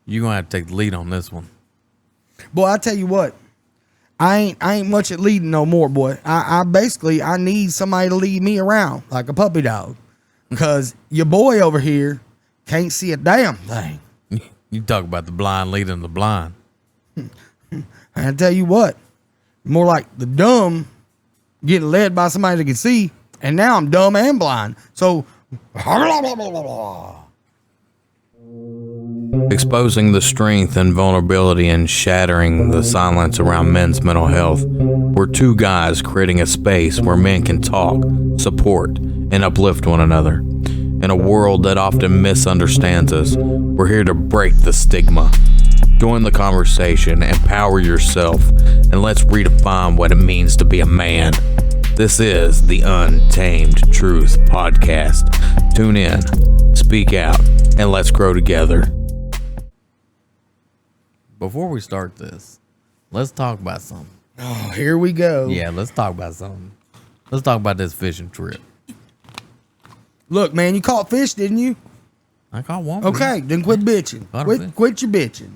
You're going to have to take the lead on this one. Boy, I tell you what, I ain't much at leading no more, boy. I basically need somebody to lead me around like a puppy dog, because your boy over here can't see a damn thing. You talk about the blind leading the blind. I tell you what, more like the dumb getting led by somebody that can see, and now I'm dumb and blind. So, exposing the strength and vulnerability and shattering the silence around men's mental health. We're two guys creating a space where men can talk, support, and uplift one another. In a world that often misunderstands us, we're here to break the stigma. Join the conversation, empower yourself, and let's redefine what it means to be a man. This is the Untamed Truth Podcast. Tune in, speak out, and let's grow together. Before we start this, let's talk about something. oh, here we go. Yeah, let's talk about something. Let's talk about this fishing trip. Look, man, you caught fish, didn't you? I caught one. Okay, then quit bitching. Caught a fish. Quit your bitching.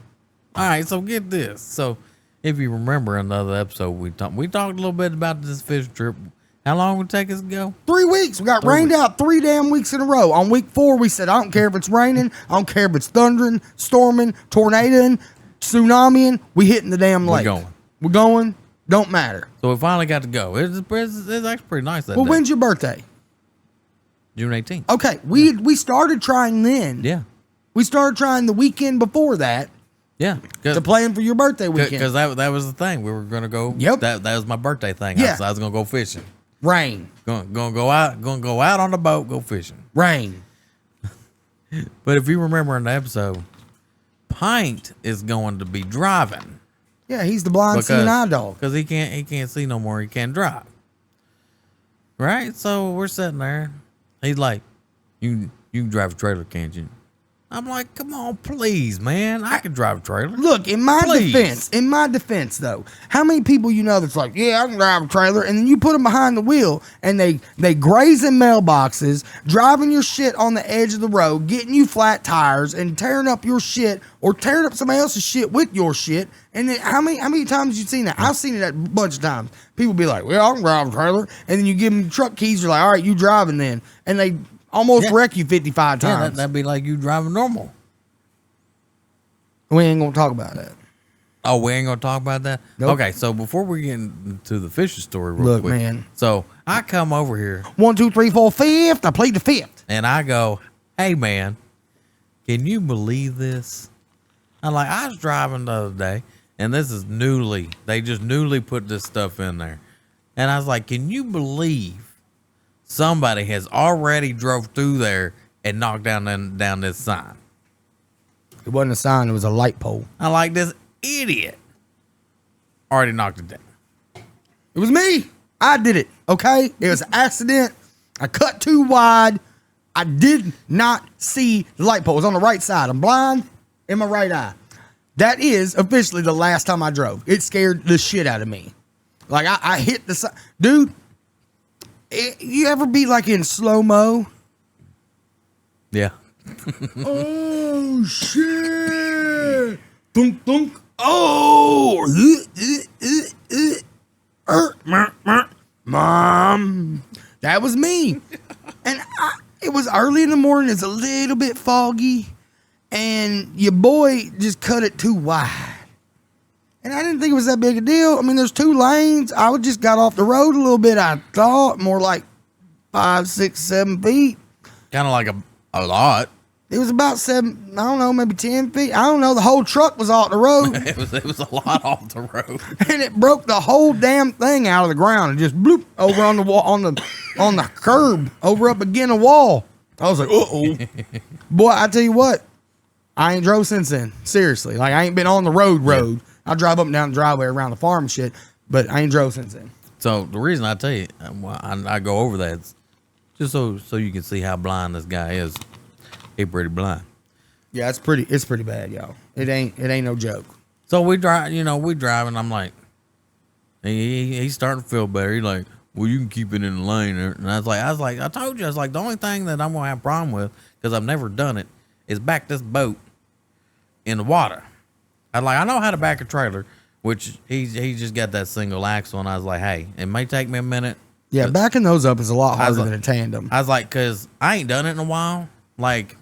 All right, so get this. So, if you remember another episode, we talked a little bit about this fishing trip. How long would it take us to go? 3 weeks. We got rained out 3 damn weeks in a row. On week 4, we said, I don't care if it's raining. I don't care if it's thundering, storming, tornadoing, tsunamiing. We hitting the damn lake. We're going. Don't matter. So we finally got to go. It's actually pretty nice that Well, day. when's your birthday? June 18th. Okay, we started trying then. Yeah. We started trying the weekend before that Yeah. to plan for your birthday weekend. Because that was the thing. We were going to go. Yep. That was my birthday thing. Yeah. I was going to go fishing. Rain. Going to go out on the boat, go fishing. Rain. But if you remember in the episode, Pint is going to be driving. Yeah, he's the blind seeing eye dog. Because he can't see no more. He can't drive. Right? So we're sitting there. He's like, you can drive a trailer, can't you? I'm like, come on, please, man. I can drive a trailer. Look, in my defense though, how many people you know that's like, yeah, I can drive a trailer, and then you put them behind the wheel and they graze in mailboxes, driving your shit on the edge of the road, getting you flat tires and tearing up your shit or tearing up somebody else's shit with your shit. And then how many times have you seen that? I've seen it a bunch of times. People be like, well, I can drive a trailer, and then you give them truck keys, you're like, all right, you driving then, and they almost wreck you 55 times. Yeah, that'd be like you driving normal. We ain't gonna talk about that. Oh, we ain't gonna talk about that? Nope. Okay, so before we get into the fishing story real Look, quick. man. So I come over here 1, 2, 3, 4, 5th. I played the 5th. and I go, hey man, can you believe this? I was driving the other day, and this is they just newly put this stuff in there. And I was like, can you believe somebody has already drove through there and knocked down this sign? It wasn't a sign, it was a light pole. This idiot already knocked it down. It was me. I did it, okay? It was an accident. I cut too wide. I did not see the light pole. It was on the right side. I'm blind in my right eye. That is officially the last time I drove. It scared the shit out of me. Like, I hit the side. Dude, you ever be like in slow-mo? Yeah. Oh, shit. Thunk, thunk. Oh. Mom. That was me. And it was early in the morning. It's a little bit foggy. And your boy just cut it too wide. And I didn't think it was that big a deal. I mean, there's 2 lanes. I just got off the road a little bit, I thought. More like 5, 6, 7 feet. Kind of like a lot. It was about 7, I don't know, maybe 10 feet. I don't know. The whole truck was off the road. It was a lot off the road. And it broke the whole damn thing out of the ground and just bloop over on the wall, on the curb, over up against a wall. I was like, uh-oh. Boy, I tell you what, I ain't drove since then. Seriously. Like, I ain't been on the road. Yeah. I drive up and down the driveway around the farm and shit, but I ain't drove since then. So the reason I tell you, I go over that is just so you can see how blind this guy is. He's pretty blind. Yeah, it's pretty bad, y'all. It ain't no joke. So we drive, and I'm like, he's starting to feel better. He's like, well, you can keep it in the lane. And I was like, I told you, the only thing that I'm going to have a problem with, because I've never done it, is back this boat in the water. I know how to back a trailer, which he just got that single axle, and I was like, hey, it may take me a minute. Yeah, backing those up is a lot harder like- than a tandem. I was like, because I ain't done it in a while. Like,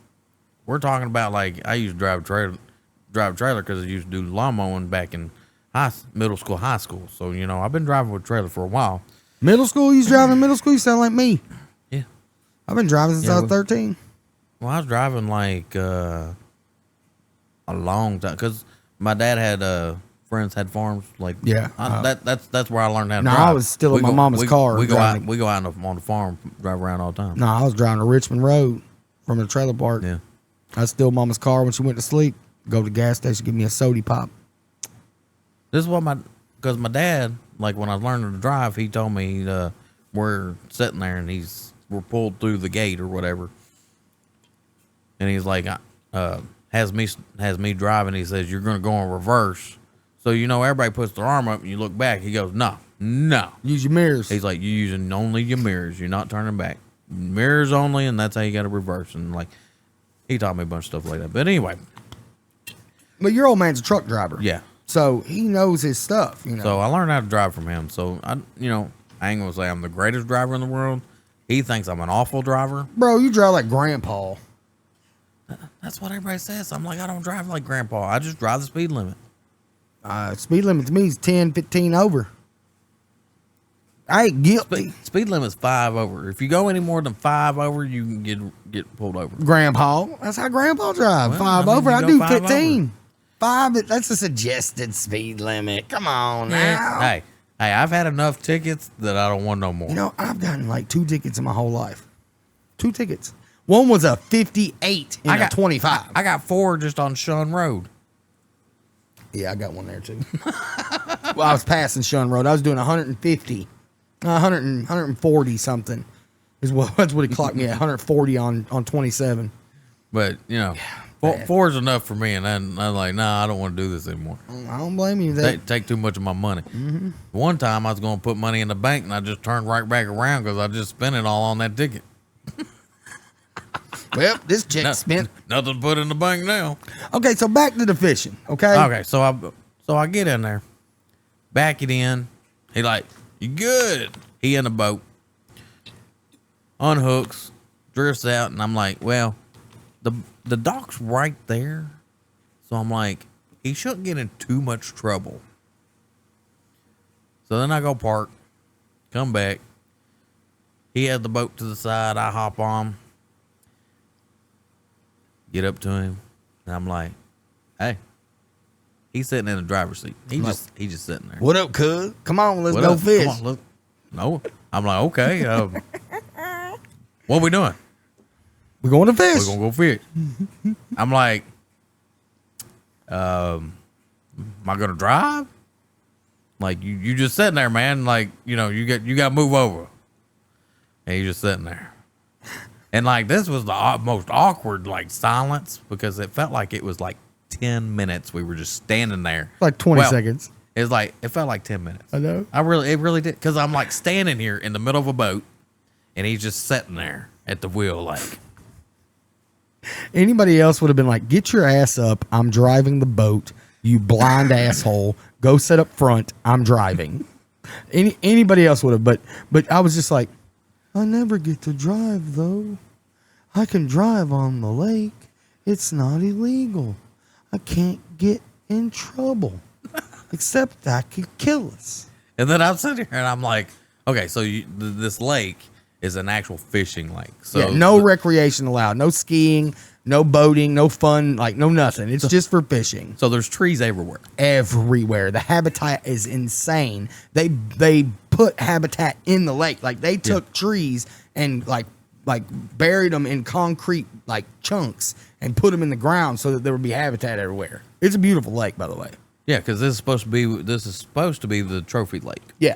we're talking about, like, I used to drive a trailer because I used to do lawn mowing back in middle school, high school. So, you know, I've been driving with a trailer for a while. Middle school, you was driving middle school, you sound like me. Yeah. I've been driving since I was 13. Well, I was driving, like, a long time. Because my dad had, friends had farms. Like, Yeah. That's where I learned how to No, drive. I was still in my mama's car We go driving. out on the farm, drive around all the time. No, I was driving to Richmond Road from the trailer park. Yeah. I steal mama's car when she went to sleep. Go to the gas station, give me a soda pop. This is what because my dad, like when I was learning to drive, he told me we're sitting there and we're pulled through the gate or whatever, and he's like, has me driving. He says you're gonna go in reverse, so you know everybody puts their arm up and you look back. He goes, no. Use your mirrors. He's like, you're using only your mirrors. You're not turning back. Mirrors only, and that's how you got to reverse. And like, he taught me a bunch of stuff like that. But anyway, But your old man's a truck driver. yeah. So he knows his stuff, you know. So I learned how to drive from him. So I ain't gonna say I'm the greatest driver in the world. He thinks I'm an awful driver. Bro, you drive like grandpa. That's what everybody says. I'm like, I don't drive like grandpa. I just drive the speed limit. Speed limit to me is 10, 15 over. I ain't guilty. Speed limit's 5 over. If you go any more than 5 over, you can get pulled over. Grandpa. That's how grandpa drive. Well, 5 I mean, over. you I go do 5 15. 5, that's a suggested speed limit. Come on now. Hey, I've had enough tickets that I don't want no more. You know, I've gotten like 2 tickets in my whole life. 2 tickets. One was a 58 and a 25. I got 4 just on Shun Road. Yeah, I got one there too. Well, I was passing Shun Road. I was doing 150. 140 something. That's what he clocked me at. 140 on 27. But, you know, bad. 4 is enough for me. And I'm like, nah, I don't want to do this anymore. I don't blame you. That Take too much of my money. Mm-hmm. One time I was going to put money in the bank and I just turned right back around because I just spent it all on that ticket. well, this chick spent. Nothing to put in the bank now. Okay, so back to the fishing. Okay. Okay, so I get in there, back it in. He like, you good? He in the boat, unhooks, drifts out, and I'm like, well, the dock's right there, so I'm like, he shouldn't get in too much trouble. So then I go park, come back. He had the boat to the side. I hop on, get up to him, and I'm like, hey. He's sitting in the driver's seat. He's just sitting there. What up, cuz? Come on, let's What go up? fish. Come on, look. No, I'm like, okay. What we doing? We're going to fish. We're gonna go fish. I'm like, am I gonna drive? Like you just sitting there, man. Like you got to move over. And you just sitting there. And like this was the most awkward like silence because it felt like it was like 10 minutes. We were just standing there. Like 20 seconds. It's like it felt like 10 minutes. I know. It really did because I'm like standing here in the middle of a boat, and he's just sitting there at the wheel, like. Anybody else would have been like, "Get your ass up! I'm driving the boat. You blind asshole. Go sit up front. I'm driving." Anybody else would have, but I was just like, I never get to drive though. I can drive on the lake. It's not illegal. I can't get in trouble. Except that could kill us. And then I'm sitting here and I'm like, okay, so this lake is an actual fishing lake. So yeah, no recreation allowed. No skiing, no boating, no fun, like no nothing. It's just for fishing. So there's trees everywhere. Everywhere. The habitat is insane. They put habitat in the lake. Like they took trees and like buried them in concrete like chunks and put them in the ground so that there would be habitat everywhere. It's a beautiful lake, by the way. Yeah, because this is supposed to be the trophy lake. Yeah.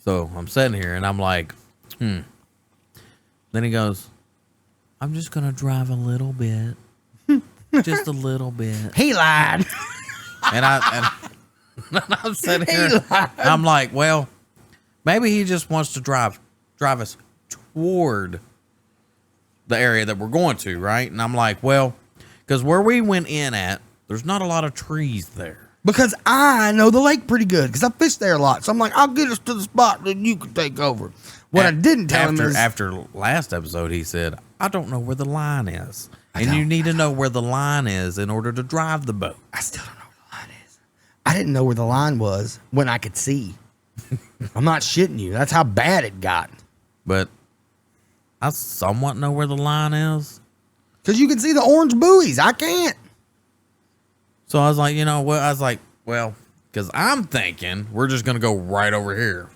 So I'm sitting here and I'm like, Then he goes, I'm just gonna drive a little bit. Just a little bit. He lied. And I'm sitting here. I'm like, well, maybe he just wants to drive us toward the area that we're going to, right? And I'm like, well, Because where we went in at, there's not a lot of trees there. Because I know the lake pretty good because I fish there a lot. So I'm like, I'll get us to the spot that you can take over. What I didn't tell him is after last episode, he said, I don't know where the line is. And don't. you need to know where the line is in order to drive the boat. I still don't know where the line is. I didn't know where the line was when I could see. I'm not shitting you. That's how bad it got. But I somewhat know where the line is. Because you can see the orange buoys. I can't. So I was like, you know what? I was like, well, because I'm thinking we're just going to go right over here.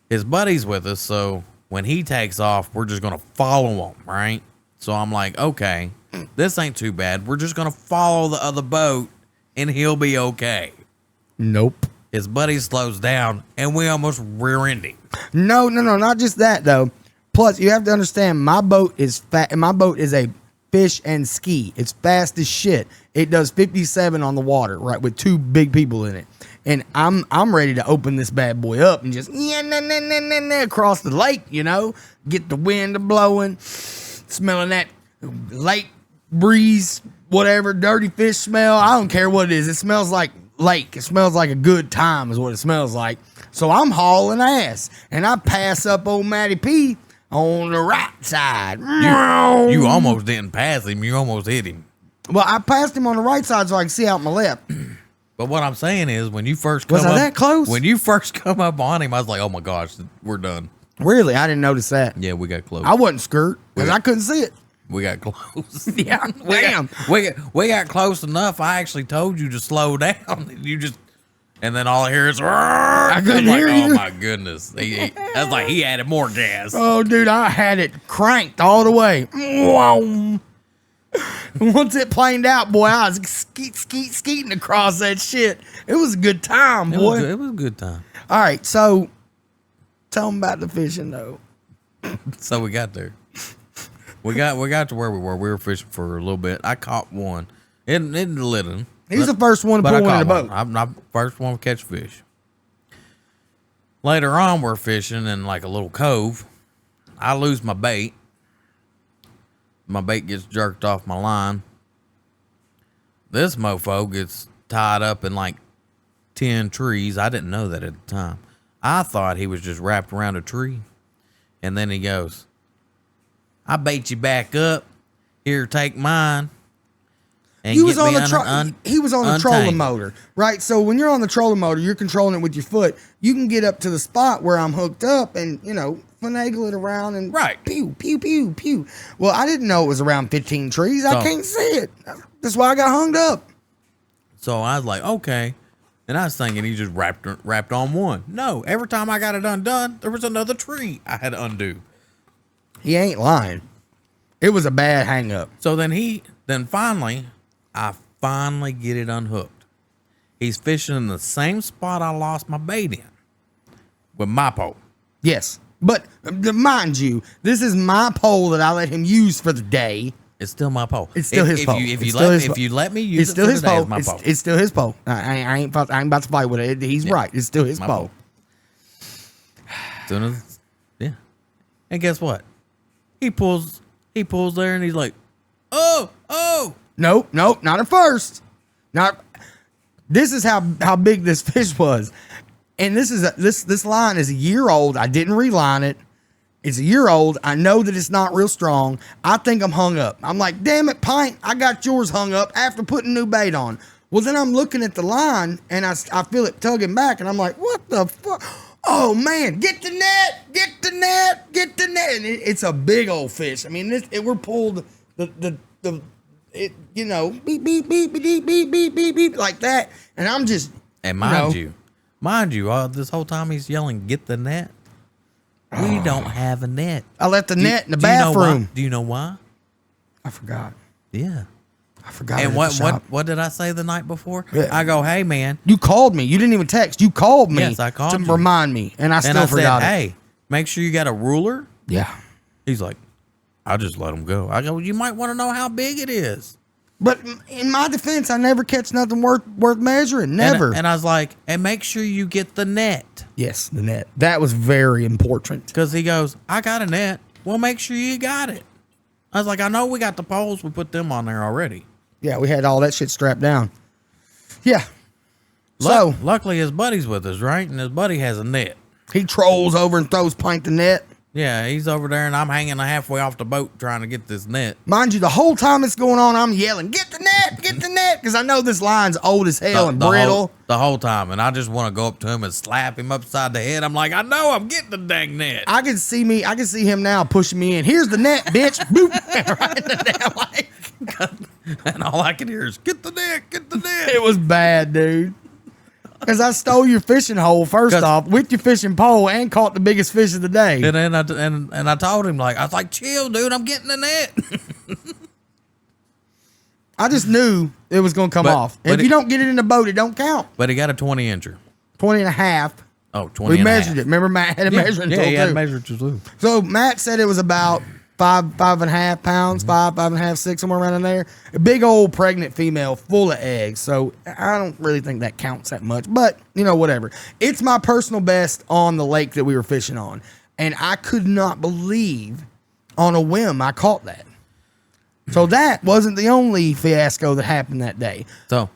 His buddy's with us, so when he takes off, we're just going to follow him, right? So I'm like, okay, this ain't too bad. We're just going to follow the other boat, and he'll be okay. Nope. His buddy slows down, and we almost rear-end him. No, not just that, though. Plus, you have to understand, my boat is fat. My boat is a fish and ski. It's fast as shit. It does 57 on the water, right, with 2 big people in it. And I'm ready to open this bad boy up and just across the lake, you know, get the wind blowing, smelling that lake breeze, whatever, dirty fish smell. I don't care what it is. It smells like lake. It smells like a good time is what it smells like. So I'm hauling ass, and I pass up old Matty P on the right side. You almost didn't pass him. You almost hit him. Well, I passed him on the right side so I could see out my left. But what I'm saying is, when you first come Was I that close? When you first come up on him, I was like, "Oh my gosh, we're done." Really, I didn't notice that. Yeah, we got close. I wasn't skirt because I couldn't see it. We got close. Yeah, damn. We got close enough. I actually told you to slow down. You just, and then all I hear is, I couldn't hear you. Oh my goodness! That's like he added more gas. Oh, dude, I had it cranked all the way. Wow. Once it planed out, boy, I was skeeting across that shit. It was a good time, boy. It was a good time. All right, so tell them about the fishing, though. So we got there. We got to where we were. We were fishing for a little bit. I caught one in the Lytton. He's the first one to pull one in the boat. I'm not the first one to catch fish. Later on, we're fishing in like a little cove. I lose my bait. My bait gets jerked off my line. This mofo gets tied up in like 10 trees. I didn't know that at the time. I thought he was just wrapped around a tree. And then he goes, I bait you back up. Here, take mine. And he was on the trolling motor, right? So when you're on the trolling motor, you're controlling it with your foot. You can get up to the spot where I'm hooked up and, you know, finagle it around and pew, pew, pew, pew. Well, I didn't know it was around 15 trees. I can't see it. That's why I got hung up. So I was like, okay. And I was thinking he just wrapped on one. No, every time I got it undone, there was another tree I had to undo. He ain't lying. It was a bad hang up. So then finally, I finally get it unhooked. He's fishing in the same spot I lost my bait in with my pole. Yes. But mind you, this is my pole that I let him use for the day. It's still my pole. It's still his pole. If you let me use it for the day, it's my pole. It's still his pole. I ain't about to fight with it. He's right. It's still his pole. Yeah. And guess what? He pulls there and he's like, oh. Nope, not at first. This is how big this fish was. And this line is a year old. I didn't reline it. It's a year old. I know that it's not real strong. I think I'm hung up. I'm like, damn it, Pint, I got yours hung up after putting new bait on. Well, then I'm looking at the line and I feel it tugging back and I'm like, what the fuck? Oh man, get the net. And it's a big old fish. I mean, we're pulled you know, beep, beep, beep, beep, beep, beep, beep, beep, like that. And I'm just, and mind you, this whole time he's yelling, get the net. We don't have a net. I left the net in the bathroom. Do you know why? I forgot. Yeah. I forgot. And what did I say the night before? Yeah. I go, hey man. You called me. You didn't even text. You called me. Yes, I called to you. remind me. And I still forgot said, it. Hey, make sure you got a ruler. Yeah. He's like, I just let him go. I go, you might want to know how big it is. But in my defense, I never catch nothing worth measuring. Never. And I was like, and make sure you get the net. Yes, the net. That was very important. Because he goes, I got a net. Well, make sure you got it. I was like, I know we got the poles. We put them on there already. Yeah, we had all that shit strapped down. Yeah. So Luckily, his buddy's with us, right? And his buddy has a net. he trolls over and throws Plank the net. Yeah, he's over there, and I'm hanging halfway off the boat trying to get this net. Mind you, the whole time it's going on, I'm yelling, get the net, because I know this line's old as hell and brittle. The whole time, and I just want to go up to him and slap him upside the head. I'm like, I know I'm getting the dang net. I can see him now pushing me in. Here's the net, bitch. Boop. Right in the damn lake. And all I can hear is, get the net, get the net. It was bad, dude. Because I stole your fishing hole first off with your fishing pole and caught the biggest fish of the day. And then I told him, like, I was like, chill, dude, I'm getting the net. I just knew it was going to come off. If you don't get it in the boat, it don't count. But he got a 20-incher. 20 and a half. Oh, 20 We measured it. Remember, Matt had a measuring tool, he had too. a measuring tool. So Matt said it was about 5.5 pounds, 5.5, 6, somewhere around in there. A big old pregnant female full of eggs. So I don't really think that counts that much, but whatever. It's my personal best on the lake that we were fishing on. And I could not believe on a whim I caught that. So that wasn't the only fiasco that happened that day. So,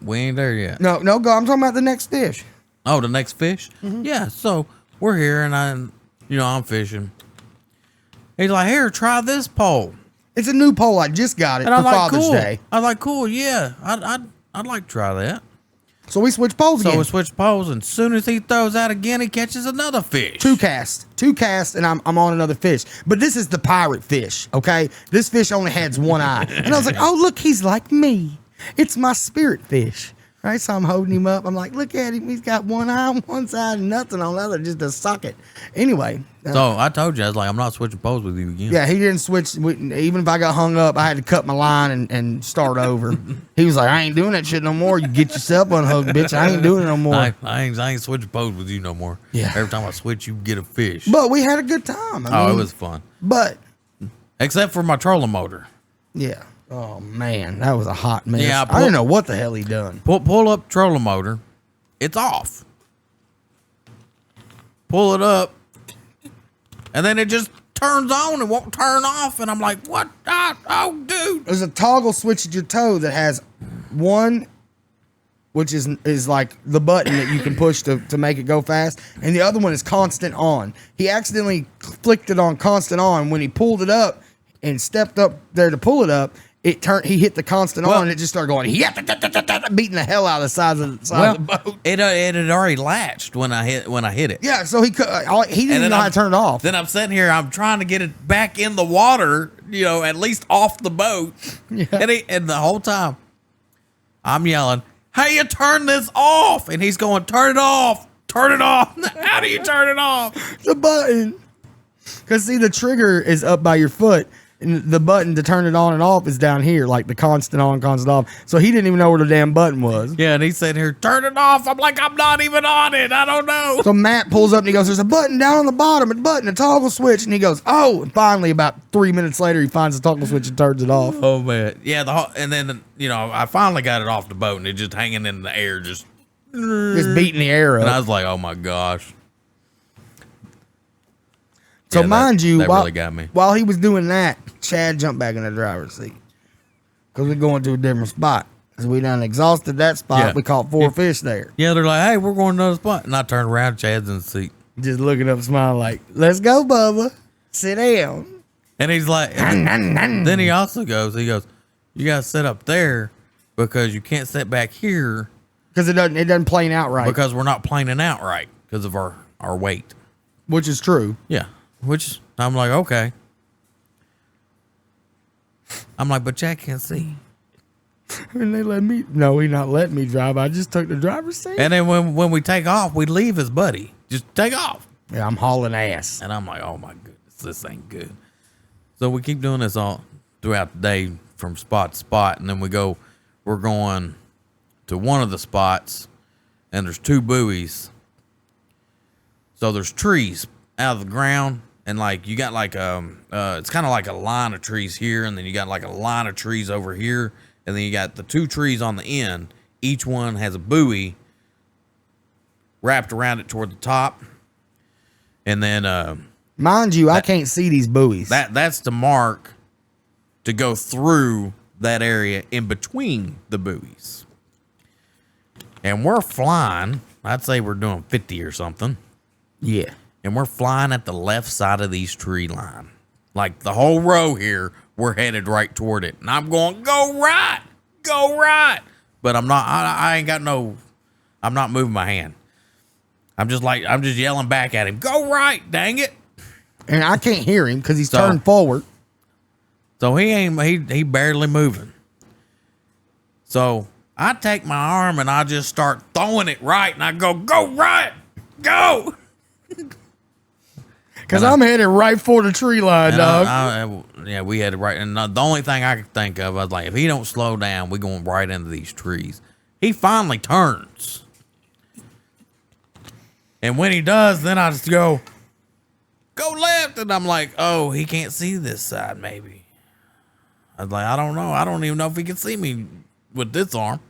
we ain't there yet. No, go. I'm talking about the next fish. Oh, the next fish? Mm-hmm. Yeah, so we're here and I'm fishing. He's like, here, try this pole. It's a new pole. I just got it for Father's Day. I was like, cool, yeah. I'd like to try that. So we switched poles again. So we switched poles, and as soon as he throws out again, he catches another fish. Two casts, and I'm on another fish. But this is the pirate fish, okay? This fish only has one eye. And I was like, oh, look, he's like me. It's my spirit fish. Right, so I'm holding him up. I'm like, look at him. He's got one eye on one side and nothing on the other, just a socket. Anyway. So I told you, I was like, I'm not switching poles with you again. Yeah, he didn't switch. Even if I got hung up, I had to cut my line and start over. He was like, I ain't doing that shit no more. You get yourself unhooked, bitch. I ain't doing it no more. I ain't switching poles with you no more. Yeah. Every time I switch, you get a fish. But we had a good time. I mean, it was fun. But. Except for my trolling motor. Yeah. Oh, man. That was a hot mess. Yeah, I didn't know what the hell he done. Pull up trolling motor. It's off. Pull it up. And then it just turns on and won't turn off. And I'm like, what? Oh, dude. There's a toggle switch at your toe that has one, which is like the button that you can push to make it go fast. And the other one is constant on. He accidentally flicked it on constant on. When he pulled it up and stepped up there to pull it up, he hit the constant on and it just started going, beating the hell out of the side of the boat. It had already latched when I hit it. Yeah, so he didn't even know how to turn it off. Then I'm sitting here, I'm trying to get it back in the water, at least off the boat. Yeah. And the whole time I'm yelling, hey, you turn this off. And he's going, turn it off. Turn it off. How do you turn it off? The button. Because see, the trigger is up by your foot. And the button to turn it on and off is down here, like the constant on, constant off. So he didn't even know where the damn button was. Yeah, and he said here, turn it off. I'm like, I'm not even on it. I don't know. So Matt pulls up and he goes, there's a button down on the bottom, a toggle switch. And he goes, oh, and finally about 3 minutes later, he finds the toggle switch and turns it off. Oh, man. Yeah, and then, I finally got it off the boat and it just hanging in the air, just beating the air up. And I was like, oh, my gosh. So mind you, that really got me. While he was doing that, Chad jumped back in the driver's seat because we're going to a different spot. Because we done exhausted that spot. Yeah. We caught 4 fish there. Yeah, they're like, hey, we're going to another spot. And I turned around, Chad's in the seat. Just looking up, smiling like, let's go, Bubba. Sit down. And he's like, then he also goes, you got to sit up there because you can't sit back here. Because it doesn't plane out right. Because we're not planing out right because of our weight. Which is true. Yeah. Which I'm like, okay. I'm like, but Jack can't see. And they let me. No, he not letting me drive. I just took the driver's seat. And then when we take off, we leave his buddy. Just take off. Yeah, I'm hauling ass. And I'm like, oh my goodness, this ain't good. So we keep doing this all throughout the day from spot to spot. And then we're going to one of the spots and there's 2 buoys. So there's trees out of the ground. And like you got like it's kind of like a line of trees here, and then you got like a line of trees over here, and then you got the 2 trees on the end. Each one has a buoy wrapped around it toward the top, and then Mind you, I can't see these buoys. That's the mark to go through that area in between the buoys. And we're flying. I'd say we're doing 50 or something. Yeah. And we're flying at the left side of these tree line. Like the whole row here, we're headed right toward it. And I'm going, go right. But I'm not, I ain't got no, I'm not moving my hand. I'm just yelling back at him, go right, dang it. And I can't hear him because he's turned forward. So he barely moving. So I take my arm and I just start throwing it right. And I go right, go. Because I'm headed right for the tree line, dog. Yeah, we had it right. And the only thing I could think of, I was like, if he don't slow down, we're going right into these trees. He finally turns. And when he does, then I just go left. And I'm like, oh, he can't see this side, maybe. I was like, I don't know. I don't even know if he can see me with this arm.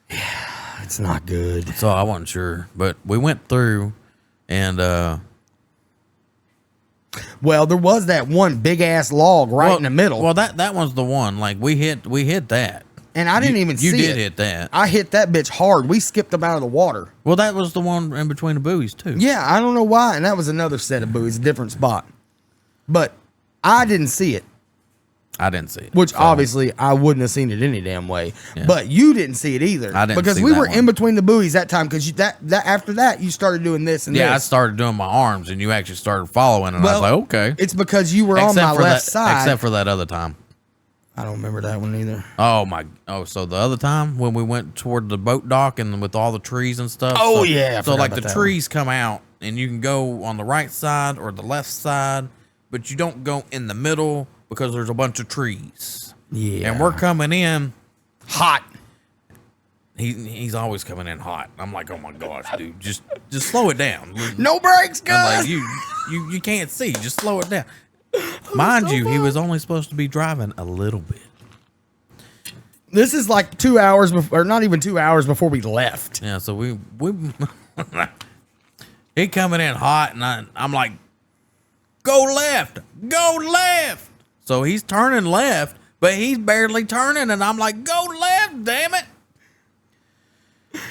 Yeah, it's not good. So I wasn't sure. But we went through and well, there was that one big ass log right in the middle. Well, that one's the one. Like we hit that. And I didn't even see it. You did hit that. I hit that bitch hard. We skipped them out of the water. Well, that was the one in between the buoys, too. Yeah, I don't know why. And that was another set of buoys, a different spot. But I didn't see it. I didn't see it. Which obviously I wouldn't have seen it any damn way. Yeah. But you didn't see it either. I didn't because see we that were one. in between the buoys that time. Because that after that you started doing this and this. Yeah, I started doing my arms, and you actually started following, and I was like, okay. It's because you were on my left side. Except for that other time. I don't remember that one either. So the other time when we went toward the boat dock and with all the trees and stuff. Oh, yeah. So like the trees come out, and you can go on the right side or the left side, but you don't go in the middle because there's a bunch of trees. Yeah. And we're coming in hot. He's always coming in hot. I'm like, oh my gosh, dude, just slow it down. No brakes, guys. I'm like, you can't see. Just slow it down. Mind you, he was only supposed to be driving a little bit. This is like 2 hours before, or not even 2 hours before we left. Yeah, so we he coming in hot, and I'm like, go left. So he's turning left, but he's barely turning, and I'm like, go left, damn it.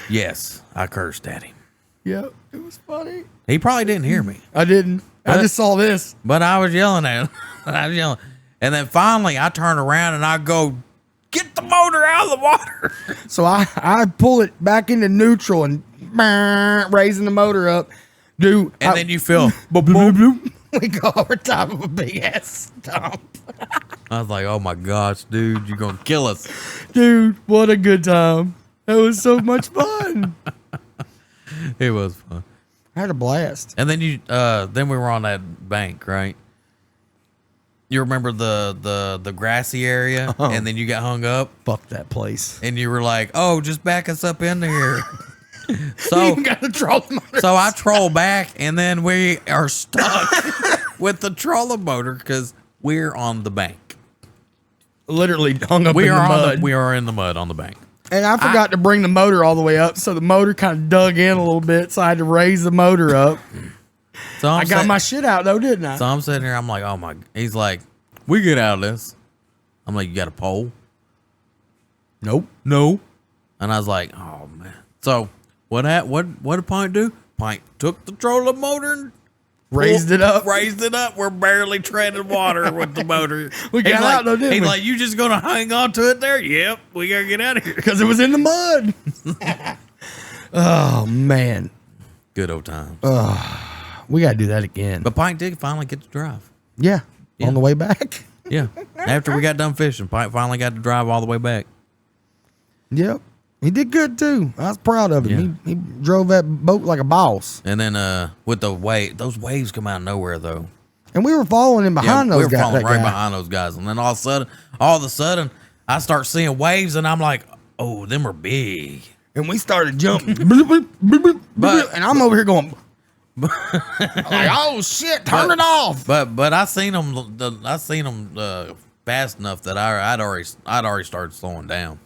Yes, I cursed at him. Yeah, it was funny. He probably didn't hear me. I didn't. I just saw this. But I was yelling at him. I was yelling. And then finally I turn around and I go, get the motor out of the water. So I pull it back into neutral and raising the motor up. Dude. And then you feel, boop, boop, boop. We go over top of a big ass stump. I was like, oh my gosh, dude, you're going to kill us. Dude, what a good time. That was so much fun. It was fun. I had a blast. And then then we were on that bank, right? You remember the grassy area, and then you got hung up. Fuck that place. And you were like, "Oh, just back us up into here." So you got the trolling motor. So I troll back, and then we are stuck with the trolling motor because we're on the bank. Literally hung up in the mud. We are in the mud on the bank. And I forgot to bring the motor all the way up, so the motor kind of dug in a little bit, so I had to raise the motor up. So I got my shit out, though, didn't I? So I'm sitting here, I'm like, oh my, he's like, we get out of this. I'm like, you got a pole? Nope. No. And I was like, oh man. So what did Pint do? Pint took the trolling motor and raised it up. We're barely treading water with the motor. We got out, though, didn't we? He's like, you just gonna hang on to it there? Yep, we gotta get out of here. Because it was in the mud. Oh, man. Good old times. We got to do that again. But Pint did finally get to drive. Yeah. On the way back. Yeah. After we got done fishing, Pint finally got to drive all the way back. Yep. He did good, too. I was proud of him. Yeah. He drove that boat like a boss. And then with the those waves come out of nowhere, though. And we were following him behind those guys. We were following right behind those guys. And then all of a sudden, I start seeing waves, and I'm like, oh, them are big. And we started jumping. And I'm over here going, like, oh, shit, turn it off. But I seen them fast enough that I'd already started slowing down.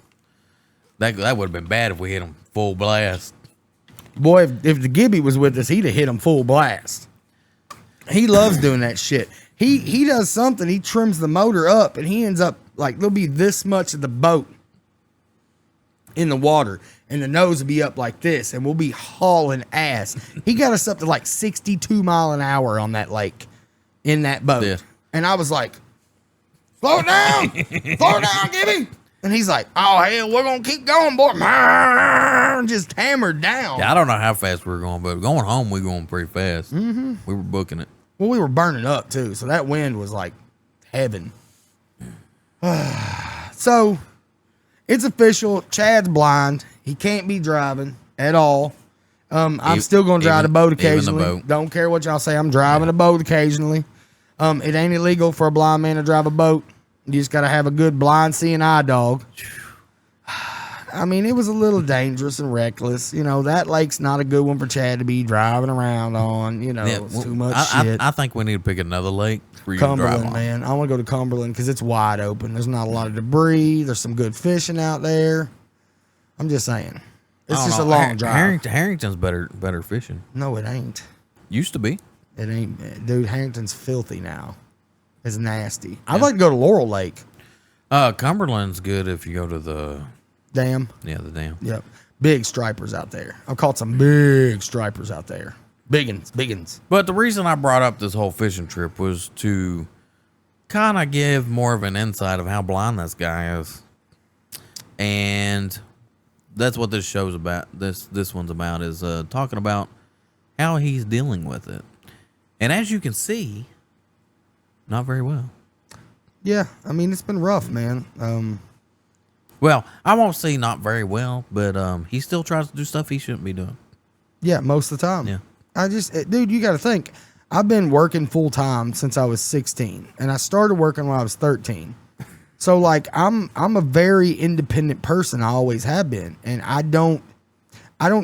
That would have been bad if we hit them full blast. Boy, if the Gibby was with us, he'd have hit him full blast. He loves doing that shit. He does something. He trims the motor up, and he ends up like there'll be this much of the boat in the water, and the nose will be up like this, and we'll be hauling ass. He got us up to like 62 mile an hour on that lake in that boat. Yeah. And I was like, slow it down. Slow it down, Gibby. And he's like, oh, hell, we're going to keep going, boy. Just hammered down. Yeah, I don't know how fast we were going, but going home, we were going pretty fast. Mm-hmm. We were booking it. Well, we were burning up, too. So that wind was like heaven. So it's official. Chad's blind. He can't be driving at all. I'm still going to drive the boat occasionally. Boat. Don't care what y'all say. I'm driving a boat occasionally. It ain't illegal for a blind man to drive a boat. You just got to have a good blind seeing eye dog. I mean, it was a little dangerous and reckless. You know, that lake's not a good one for Chad to be driving around on. You know, it's too much shit. I think we need to pick another lake for you to drive Cumberland, on. man. I want to go to Cumberland because it's wide open. There's not a lot of debris. There's some good fishing out there. I'm just saying. It's just a long drive. Harrington's better fishing. No, it ain't. Used to be. It ain't. Dude, Harrington's filthy now. It's nasty. I'd like to go to Laurel Lake. Cumberland's good if you go to the Dam. Yeah, the dam. Yep. Big stripers out there. I've caught some big stripers out there. Biggins. But the reason I brought up this whole fishing trip was to kind of give more of an insight of how blind this guy is. And that's what this show's about. This one's about is talking about how he's dealing with it. And as you can see, not very well. Yeah, I mean, it's been rough, man. Well, I won't say not very well, but he still tries to do stuff he shouldn't be doing. Yeah, most of the time. Yeah. Dude, you got to think. I've been working full time since I was 16, and I started working when I was 13. So, like, I'm a very independent person. I always have been, and I don't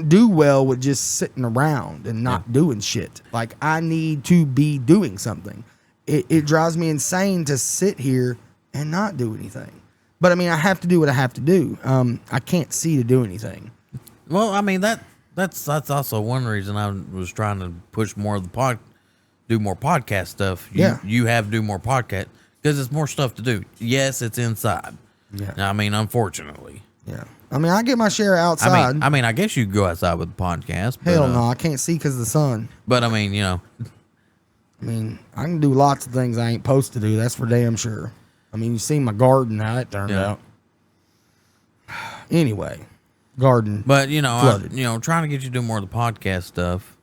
do well with just sitting around and not doing shit. Like, I need to be doing something. It drives me insane to sit here and not do anything. But I mean, I have to do what I have to do. I can't see to do anything. Well, I mean that's also one reason I was trying to push more of the do more podcast stuff. You have to do more podcast because it's more stuff to do. Yes, it's inside. Yeah. I mean, unfortunately. Yeah. I mean, I get my share outside. I mean, I guess you could go outside with the podcast. But, hell no, I can't see because of the sun. But I mean, I mean, I can do lots of things I ain't supposed to do. That's for damn sure. I mean, you seen my garden, how it turned out. Anyway, garden. But, trying to get you to do more of the podcast stuff,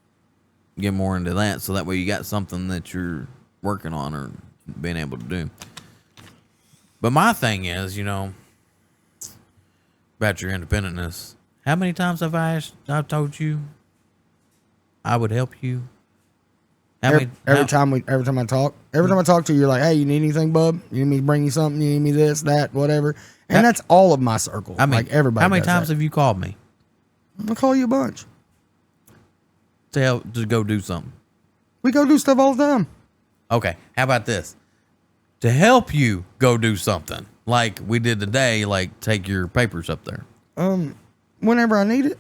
get more into that, so that way you got something that you're working on or being able to do. But my thing is, about your independentness, how many times have I've told you I would help you? Every time I talk to you, you're like, hey, you need anything, bub? You need me to bring you something? You need me this, that, whatever. And that's all of my circle. I mean, like everybody. How many times have you called me? I'll call you a bunch. To go do something. We go do stuff all the time. Okay. How about this? To help you go do something. Like we did today, like take your papers up there. Whenever I need it.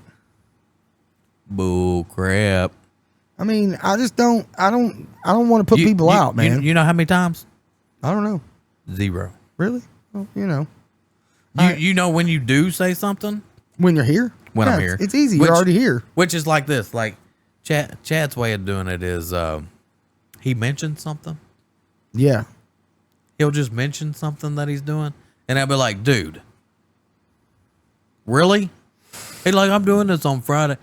Bull crap. I mean, I don't want to put people out, man. You know how many times? I don't know. 0. Really? Well, You know when you do say something? When you're here? When I'm here. It's easy. You're already here. Which is like this. Like Chad's way of doing it is he mentions something. Yeah. He'll just mention something that he's doing. And I'll be like, dude, really? He's like, I'm doing this on Friday.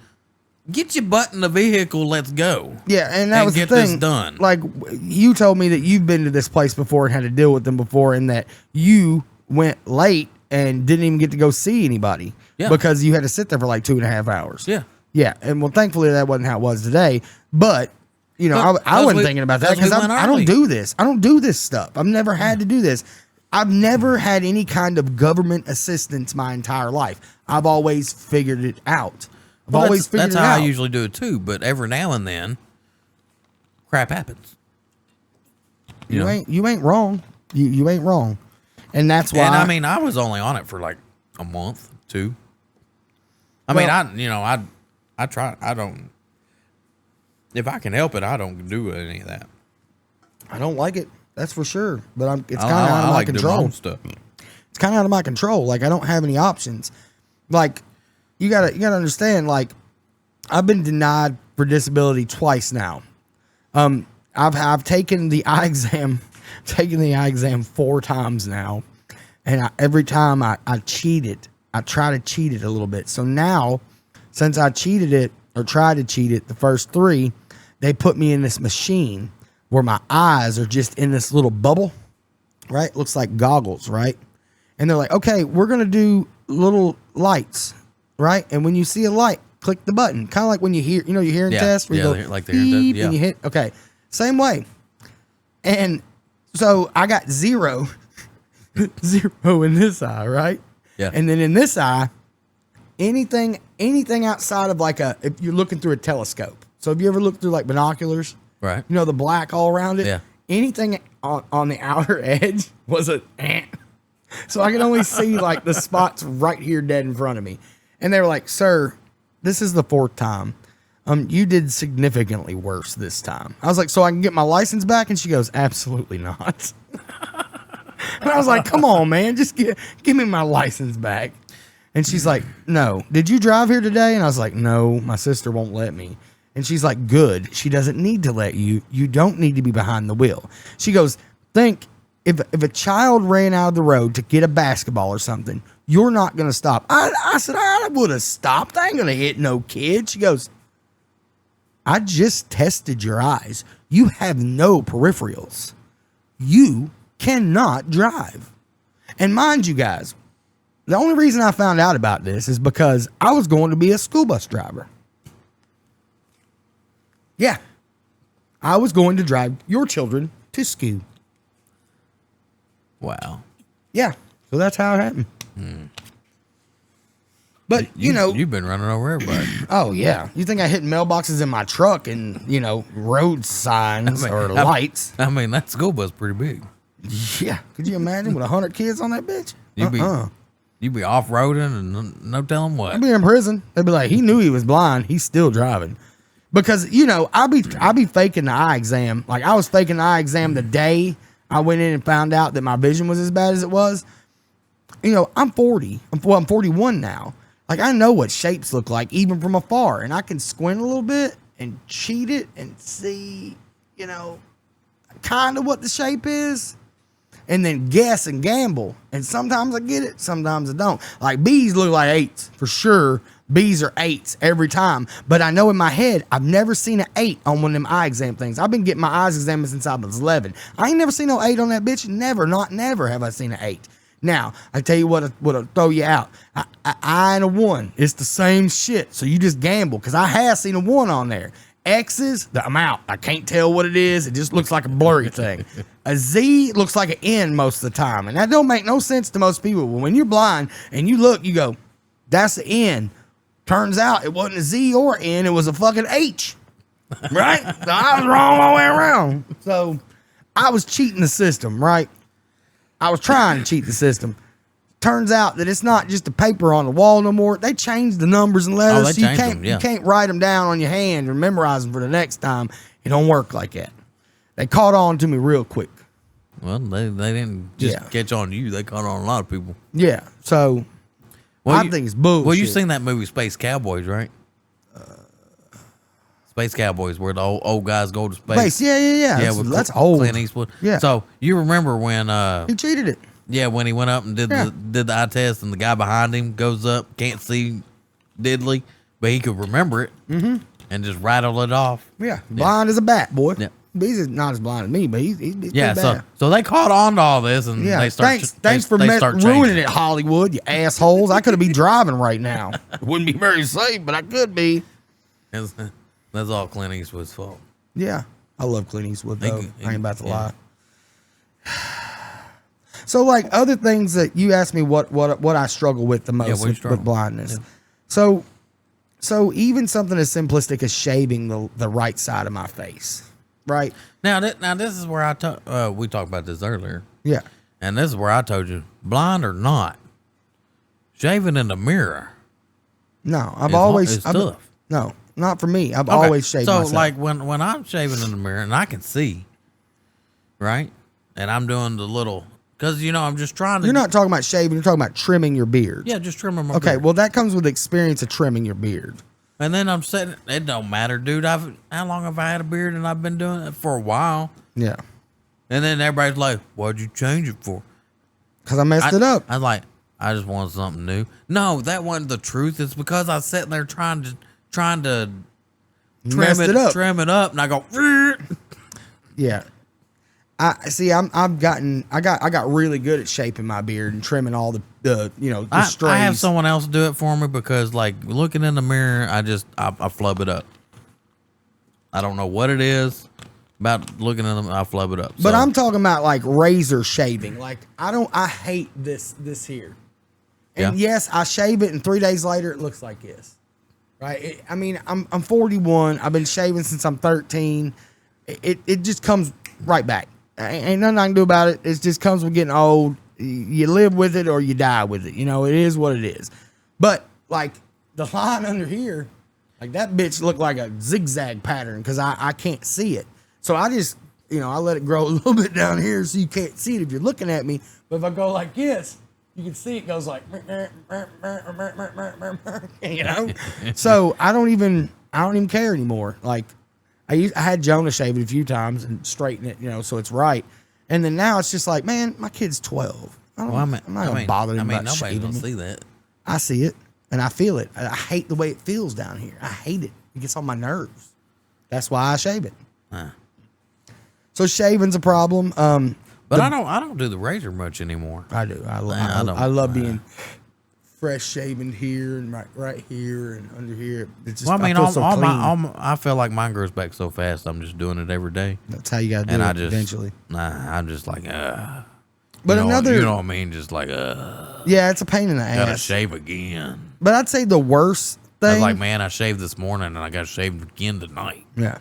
Get your butt in the vehicle. Let's go. Yeah, and that was the thing. Get this done. Like, you told me that you've been to this place before and had to deal with them before, and that you went late and didn't even get to go see anybody because you had to sit there for like 2.5 hours. Yeah. Yeah, and well, thankfully that wasn't how it was today. But I wasn't thinking about that because I don't do this. I don't do this stuff. I've never had to do this. I've never had any kind of government assistance my entire life. I've always figured it out. That's how I usually do it too. But every now and then, crap happens. You ain't wrong. You ain't wrong, and that's why. And I mean, I was only on it for like a month, 2. I try. I don't. If I can help it, I don't do any of that. I don't like it. That's for sure. But it's kind of I out of my like doing my control. own stuff. It's kind of out of my control. Like I don't have any options. Like you gotta understand. Like I've been denied for disability twice now. I've taken the eye exam, 4 times now, and every time I cheated. I try to cheat it a little bit. So now, since I cheated it or tried to cheat it the first 3, they put me in this machine where my eyes are just in this little bubble, right? Looks like goggles, right? And they're like, okay, we're going to do little lights, right? And when you see a light, click the button. Kind of like when you hear, your hearing test. Where you go, like the hearing test. Yeah. And you hit, okay, same way. And so I got 0 in this eye, right? Yeah. And then in this eye, anything outside of if you're looking through a telescope. So have you ever looked through like binoculars? Right. The black all around it? Yeah. Anything on the outer edge was an ant. So I could only see like the spots right here dead in front of me. And they were like, sir, this is the 4th time. You did significantly worse this time. I was like, so I can get my license back? And she goes, absolutely not. And I was like, come on, man, just give me my license back. And she's like, no. Did you drive here today? And I was like, no, my sister won't let me. And she's like, good. She doesn't need to let you. You don't need to be behind the wheel. She goes, think if a child ran out of the road to get a basketball or something, you're not going to stop. I said, I would have stopped. I ain't going to hit no kid. She goes, I just tested your eyes. You have no peripherals. You cannot drive. And mind you guys, the only reason I found out about this is because I was going to be a school bus driver. Yeah. I was going to drive your children to school. Wow. Yeah. So that's how it happened. But, you've been running over everybody. Oh, yeah. You think I hit mailboxes in my truck and, road signs or lights? I mean, that school bus pretty big. Yeah. Could you imagine with 100 kids on that bitch? You'd be off-roading and no telling what. I'd be in prison. They'd be like, he knew he was blind. He's still driving. Because, I be faking the eye exam. Like, I was faking the eye exam the day I went in and found out that my vision was as bad as it was. I'm 40. I'm 41 now. Like, I know what shapes look like, even from afar. And I can squint a little bit and cheat it and see, kind of what the shape is. And then guess and gamble. And sometimes I get it, sometimes I don't. Like, B's look like 8s, for sure. B's are 8s every time. But I know in my head, I've never seen an 8 on one of them eye exam things. I've been getting my eyes examined since I was 11. I ain't never seen no 8 on that bitch. Never have I seen an 8. Now, I tell you what'll throw you out. An eye and a 1. It's the same shit. So you just gamble. Because I have seen a 1 on there. X's, I'm out. I can't tell what it is. It just looks like a blurry thing. A Z looks like an N most of the time. And that don't make no sense to most people. But when you're blind and you look, you go, that's the N. Turns out it wasn't a Z or N. It was a fucking H. Right? So I was wrong all the way around. So I was cheating the system, right? I was trying to cheat the system. Turns out that it's not just the paper on the wall no more. They changed the numbers and letters, so you can't write them down on your hand and memorize them for the next time. It don't work like that. They caught on to me real quick. Well, they didn't just catch on to you. They caught on a lot of people. Yeah, so I think it's bullshit. Well, you've seen that movie Space Cowboys, right? Space Cowboys, where the old guys go to space. Yeah. That's old. Clint Eastwood. Yeah. So you remember when he cheated it. Yeah, when he went up and did the eye test, and the guy behind him goes up, can't see diddly, but he could remember it and just rattle it off. Yeah, blind as a bat, boy. Yeah. He's not as blind as me, but he's yeah. bad. So they caught on to all this, and they start. Thanks for ruining it, Hollywood, you assholes. I could be driving right now. It wouldn't be very safe, but I could be. That's all Clint Eastwood's fault. Yeah, I love Clint Eastwood though. I ain't about to lie. So, like other things that you asked me, what I struggle with the most with blindness. Yeah. So even something as simplistic as shaving the right side of my face, right? Now this is where we talked about this earlier. Yeah. And this is where I told you, blind or not, shaving in the mirror. No, I've always tough. No, not for me. I've always shaved myself. So like when I'm shaving in the mirror and I can see, right? And I'm doing the little, because, I'm just trying to. You're not talking about shaving. You're talking about trimming your beard. Yeah, just trimming my Okay, beard. well, that comes with experience of trimming your beard. And then I'm sitting, it don't matter, dude. How long have I had a beard? And I've been doing it for a while. Yeah. And then everybody's like, what'd you change it for? Because I messed it up. I was like, I just wanted something new. No, that wasn't the truth. It's because I was sitting there trying to Messed it up. trim it up, and I go, Yeah. I see. I got really good at shaping my beard and trimming all the strays. I have someone else do it for me because, like, looking in the mirror, I flub it up. I don't know what it is about looking in them. I flub it up. But So, I'm talking about like razor shaving. Like I hate this here. And Yeah. yes, I shave it, and 3 days later it looks like this. Right? I'm 41. I've been shaving since I'm 13. It just comes right back. Ain't nothing I can do about it. It just comes with getting old. You live with it or you die with it. It is what it is. But like the line under here, like that bitch looked like a zigzag pattern because I can't see it. So I just, I let it grow a little bit down here so you can't see it if you're looking at me. But if I go like this, you can see it goes like, So I don't even care anymore. Like I had Jonah shave it a few times and straighten it, so it's right. And then now it's just like, man, my kid's 12. I'm not gonna bother him about nobody's shaving gonna me. see that. I see it and I feel it. I hate the way it feels down here. I hate it. It gets on my nerves. That's why I shave it. So shaving's a problem. But I don't do the razor much anymore. I do. I love being fresh shaven here and right here and under here. It's just, Well, I mean, I feel so clean. I feel like mine grows back so fast. I'm just doing it every day. That's how you got to do And it eventually. I'm just like, But you know another, what I mean? Just like, yeah, it's a pain in the gotta ass. shave again. But I'd say the worst I was thing. like, man, I shaved this morning and I got shaved again tonight. Yeah.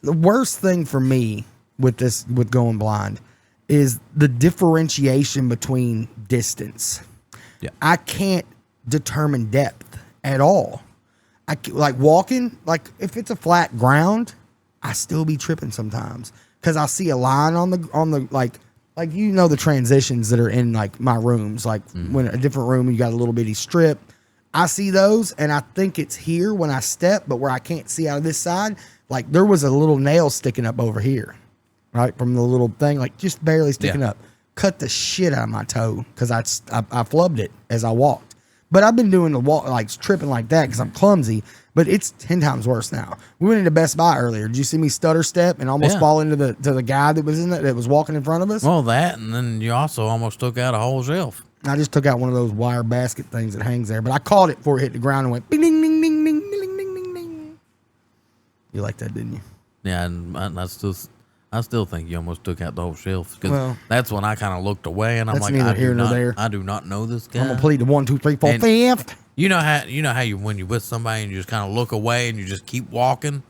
The worst thing for me with going blind is the differentiation between distance. Yeah. I can't determine depth at all. Like walking, like if it's a flat ground, I still be tripping sometimes because I see a line on the like the transitions that are in like my rooms. Like when a different room, you got a little bitty strip. I see those and I think it's here when I step, but where I can't see out of this side, like there was a little nail sticking up over here, right? From the little thing, like just barely sticking up. Cut the shit out of my toe because I flubbed it as I walked. But I've been doing the walk, like tripping like that because I'm clumsy, but it's 10 times worse now. We went into Best Buy earlier. Did you see me stutter step and almost fall into the guy that was that was walking in front of us? Well, that, and then you also almost took out a whole shelf. I just took out one of those wire basket things that hangs there, but I caught it before it hit the ground and went ding ding ding ding ding ding ding ding ding. You like that, didn't you? Yeah, and I still think you almost took out the whole shelf because Well, that's when I kind of looked away and I'm that's like, neither here nor there. I do not know this guy. I'm gonna plead the 1, 2, 3, 4, And- 5th. You know how you when you're with somebody and you just kind of look away and you just keep walking.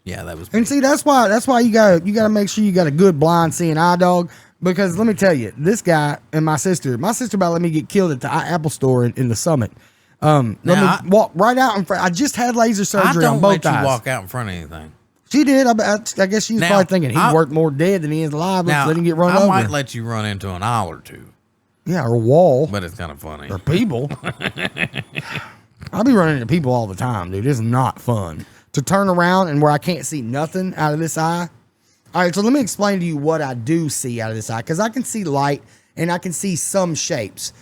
Yeah, that was. And see, that's why you gotta make sure you got a good blind seeing eye dog. Because let me tell you, this guy and my sister about let me get killed at the Apple store in the Summit. Let me walk right out in front. I just had laser surgery on both let eyes. you walk out in front of anything. She did. I guess she was Now, probably thinking he worked more dead than he is alive. Let's Now, let him get run I over. might let you run into an aisle or two, Yeah, or a wall. but it's kind of funny. Or people. I'll be running into people all the time, dude. It's not fun to turn around and where I can't see nothing out of this eye. All right, so let me explain to you what I do see out of this eye because I can see light and I can see some shapes.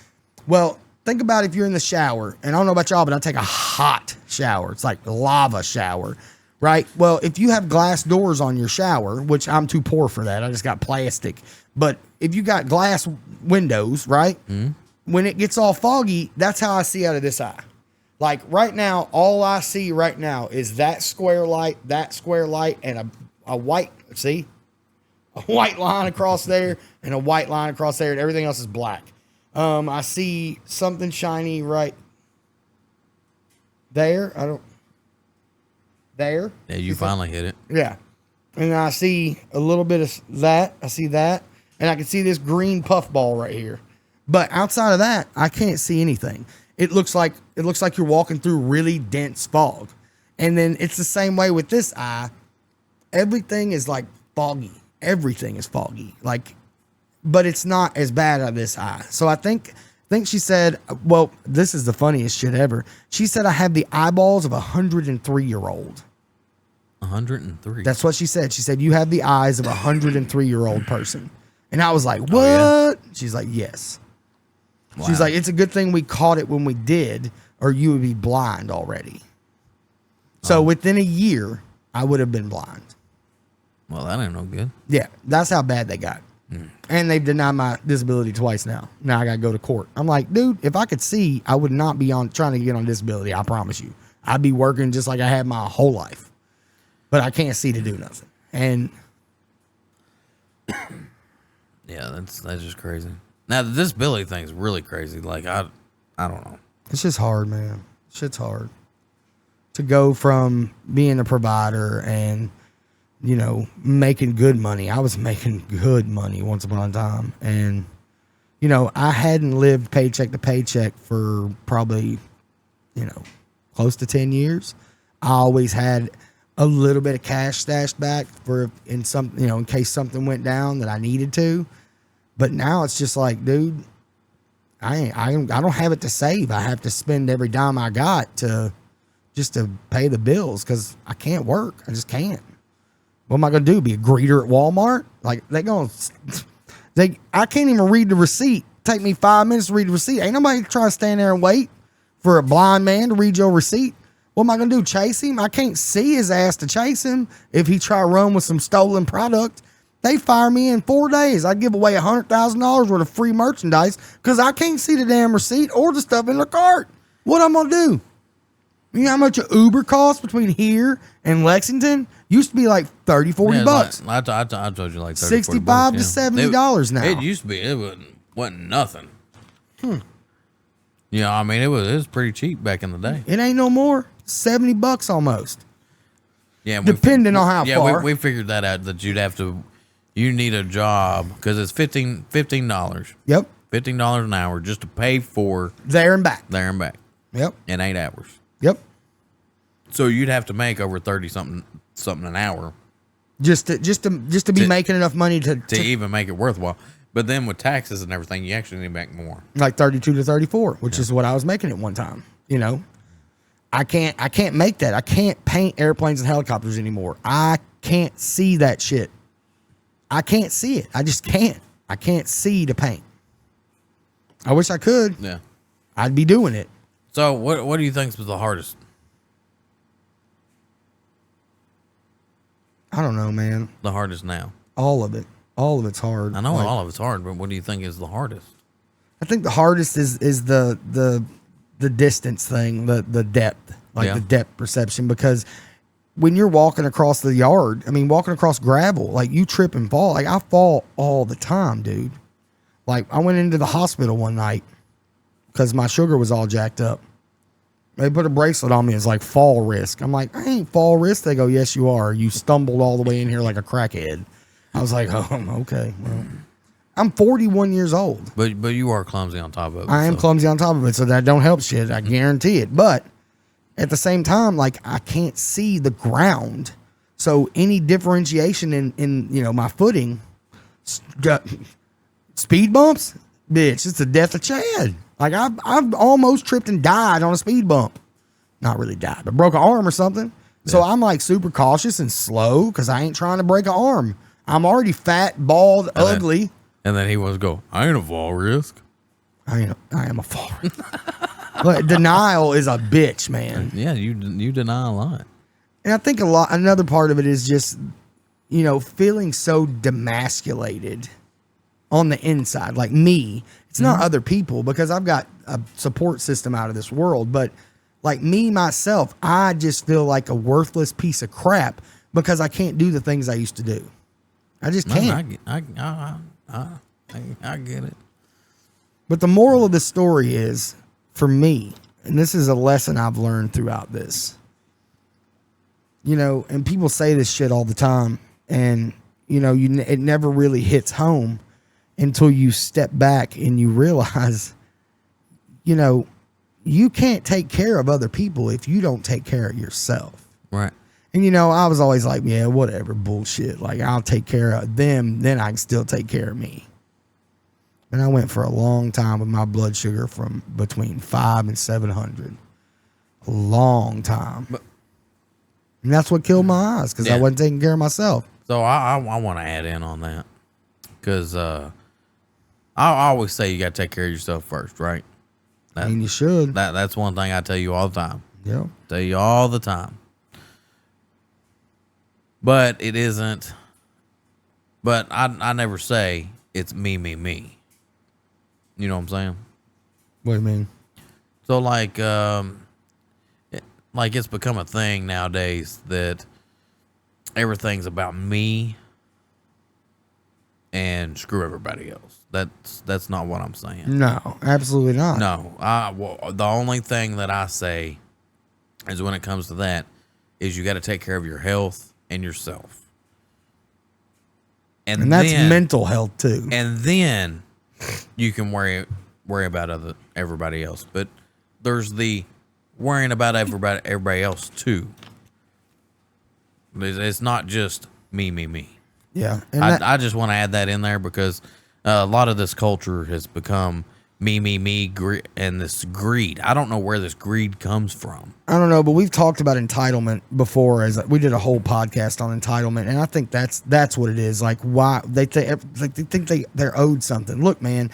Well, think about if you're in the shower, and I don't know about y'all, but I take a hot shower. It's like lava shower, right? Well, if you have glass doors on your shower, which I'm too poor for that, I just got plastic. But if you got glass windows, right? When it gets all foggy, that's how I see out of this eye. Like right now, all I see right now is that square light, and a white, see? A white line across there and a white line across there, and everything else is black. I see something shiny right there. There. Yeah, you finally hit it. Yeah. And I see a little bit of that. I see that. And I can see this green puff ball right here. But outside of that, I can't see anything. It looks like you're walking through really dense fog. And then it's the same way with this eye. Everything is like foggy. everything is foggy. Like, but it's not as bad on this eye. So I think she said, well, this is the funniest shit ever. She said I have the eyeballs of a 103-year-old. 103. That's what she said. She said, you have the eyes of a 103-year-old person. And I was like, what? Oh, yeah? She's like, yes. Wow. She's like, it's a good thing we caught it when we did, or you would be blind already. So within a year, I would have been blind. Well, that ain't no good. Yeah, that's how bad they got. And they've denied my disability twice now. Now I got to go to court. I'm like, dude, if I could see, I would not be trying to get on disability. I promise you. I'd be working just like I had my whole life. But I can't see to do nothing. And yeah, that's just crazy. Now the disability thing is really crazy. Like I don't know. it's just hard, man. Shit's hard. To go from being a provider and, you know, making good money. I was making good money once upon a time. And, you know, I hadn't lived paycheck to paycheck for probably, you know, close to 10 years. I always had a little bit of cash stashed back for in case something went down that I needed to. But now it's just like, dude, I don't have it to save. I have to spend every dime I got to pay the bills because I can't work. I just can't. What am I gonna do? Be a greeter at Walmart? Like I can't even read the receipt. Take me 5 minutes to read the receipt. Ain't nobody trying to stand there and wait for a blind man to read your receipt. What am I gonna do? Chase him? I can't see his ass to chase him if he try to run with some stolen product. They fire me in 4 days. I give away $100,000 worth of free merchandise because I can't see the damn receipt or the stuff in the cart. What I'm gonna do? You know how much an Uber costs between here and Lexington? Used to be like 30, 40 bucks. Like, I told you like 30, 40 $65 bucks, to yeah. $70 now. It used to be. It wasn't nothing. You know, I mean, it was pretty cheap back in the day. It ain't no more. $70 almost. Yeah, Depending on how far. Yeah, we figured that out, that you need a job because it's $15. Yep. $15 an hour just to pay for There and back. Yep. In 8 hours. Yep. So you'd have to make over 30 something an hour Just to be making enough money to even make it worthwhile. But then with taxes and everything, you actually need to make more. like 32 to 34, which is what I was making at one time. You know, I can't make that. I can't paint airplanes and helicopters anymore. I can't see that shit. I can't see it. I just can't. I can't see to paint. I wish I could. Yeah. I'd be doing it. So what do you think was the hardest? I don't know, man. The hardest now? All of it. All of it's hard. I know Like, all of it's hard, but what do you think is the hardest? I think the hardest is the distance thing, the depth, like the depth perception, because when you're walking across the yard, I mean, walking across gravel, like you trip and fall. Like I fall all the time, dude. Like I went into the hospital one night because my sugar was all jacked up. They put a bracelet on me. It's like fall risk. I'm like, I ain't fall risk. They go, yes, you are. You stumbled all the way in here like a crackhead. I was like, oh, okay. Well, I'm 41 years old. But you are clumsy on top of it. I am clumsy on top of it, so that don't help shit. I guarantee it. But at the same time, like I can't see the ground. So any differentiation in you know, my footing, speed bumps, bitch, it's the death of Chad. Like I've almost tripped and died on a speed bump. Not really died, but broke an arm or something. Yeah. So I'm like super cautious and slow because I ain't trying to break an arm. I'm already fat, bald, ugly. And then he wants to go, I ain't a fall risk. I am a fall risk. But denial is a bitch, man. Yeah, you deny a lot. And I think another part of it is just, you know, feeling so demasculated on the inside. Like me, it's not other people because I've got a support system out of this world. But like me, myself, I just feel like a worthless piece of crap because I can't do the things I used to do. I just can't. I get it. But the moral of the story is, for me, and this is a lesson I've learned throughout this, you know, and people say this shit all the time, and, you know, it never really hits home until you step back and you realize, you know, you can't take care of other people if you don't take care of yourself. Right. And, I was always like, yeah, whatever, bullshit. Like, I'll take care of them, then I can still take care of me. And I went for a long time with my blood sugar from between 5 and 700. A long time. And that's what killed my eyes, because I wasn't taking care of myself. So I want to add in on that, because I always say you got to take care of yourself first, right? I mean, you should. That's one thing I tell you all the time. Yeah. Tell you all the time. But it isn't. But I never say it's me, me, me. You know what I'm saying? What do you mean? So like it's become a thing nowadays that everything's about me and screw everybody else. That's not what I'm saying. No, absolutely not. No, the only thing that I say is when it comes to that is you got to take care of your health and yourself. And that's mental health too. And then you can worry about everybody else. But there's the worrying about everybody else too. It's not just me. Yeah. And I just want to add that in there because a lot of this culture has become me, and this greed. I don't know where this greed comes from. I don't know, but we've talked about entitlement before. As we did a whole podcast on entitlement, and I think that's what it is. Like, why they think they're owed something. Look, man,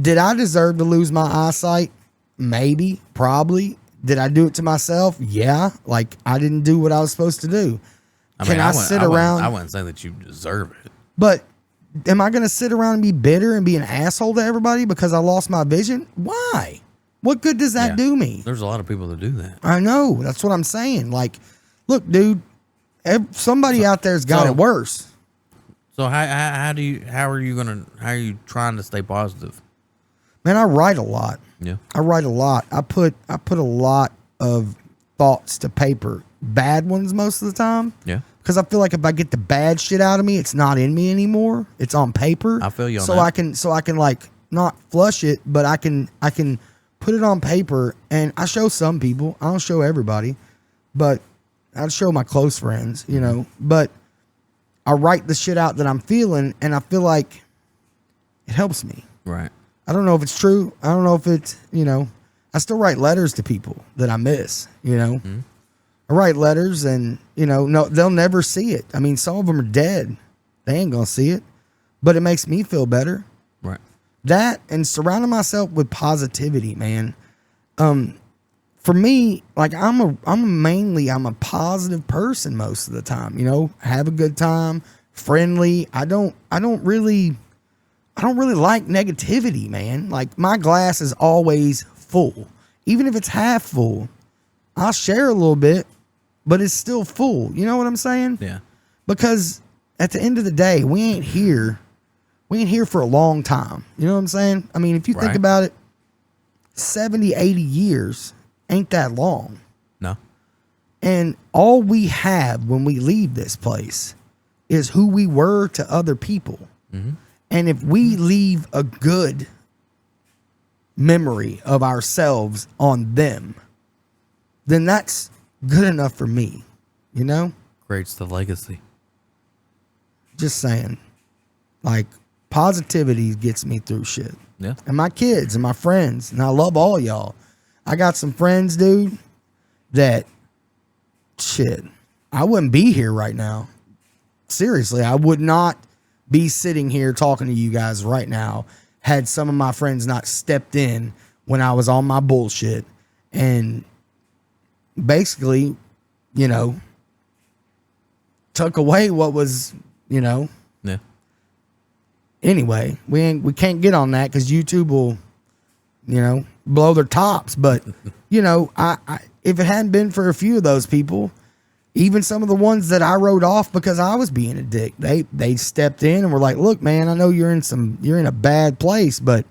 did I deserve to lose my eyesight? Maybe, probably. Did I do it to myself? Yeah. Like, I didn't do what I was supposed to do. I wouldn't say that you deserve it. But am I going to sit around and be bitter and be an asshole to everybody because I lost my vision? Why? What good does that do me? There's a lot of people that do that. I know. That's what I'm saying. Like, look, dude, somebody out there's got it worse. So how are you trying to stay positive? Man, I write a lot. Yeah. I write a lot. I put a lot of thoughts to paper. Bad ones most of the time. Yeah. Because I feel like if I get the bad shit out of me, it's not in me anymore. It's on paper. I feel you on that. So I can like not flush it, but I can put it on paper, and I show some people. I don't show everybody, but I show my close friends, But I write the shit out that I'm feeling, and I feel like it helps me. Right. I don't know if it's true. I don't know if it's, I still write letters to people that I miss, Mm-hmm. I write letters and, no, they'll never see it. I mean, some of them are dead. They ain't going to see it, but it makes me feel better. Right. That and surrounding myself with positivity, man. For me, like I'm a positive person most of the time, have a good time, friendly. I don't really like negativity, man. Like my glass is always full. Even if it's half full, I'll share a little bit, but it's still full. You know what I'm saying? Yeah. Because at the end of the day, we ain't here for a long time. You know what I'm saying? I mean, if you think about it, 70, 80 years ain't that long. No. And all we have when we leave this place is who we were to other people. Mm-hmm. And if we leave a good memory of ourselves on them, then that's good enough for me, Creates the legacy. Just saying. Like, positivity gets me through shit. Yeah. And my kids and my friends, and I love all y'all. I got some friends, dude, that, shit, I wouldn't be here right now. Seriously, I would not be sitting here talking to you guys right now had some of my friends not stepped in when I was on my bullshit and basically, took away what was, Yeah. Anyway, we can't get on that because YouTube will, blow their tops. But, I if it hadn't been for a few of those people, even some of the ones that I wrote off because I was being a dick, they stepped in and were like, look, man, I know you're in a bad place, but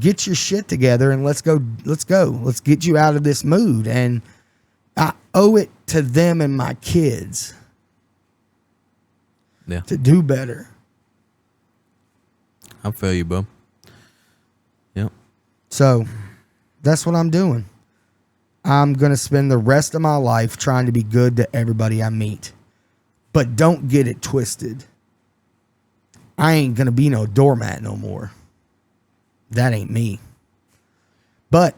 get your shit together and let's go. Let's get you out of this mood. And I owe it to them and my kids to do better. I feel you, bub. Yep. So that's what I'm doing. I'm going to spend the rest of my life trying to be good to everybody I meet. But don't get it twisted. I ain't going to be no doormat no more. That ain't me. But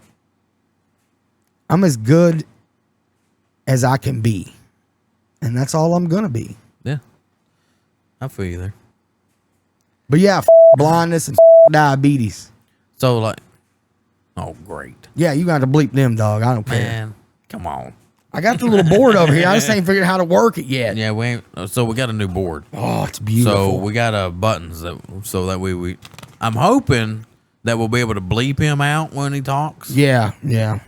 I'm as good as I can be. And that's all I'm going to be. Yeah. I feel you there. But yeah, blindness and diabetes. So, like, oh, great. Yeah, you got to bleep them, dog. I don't care. Man, come on. I got the little board over here. I just ain't figured out how to work it yet. Yeah, we ain't, so we got a new board. Oh, it's beautiful. So we got buttons so that we I'm hoping that we'll be able to bleep him out when he talks. Yeah, yeah.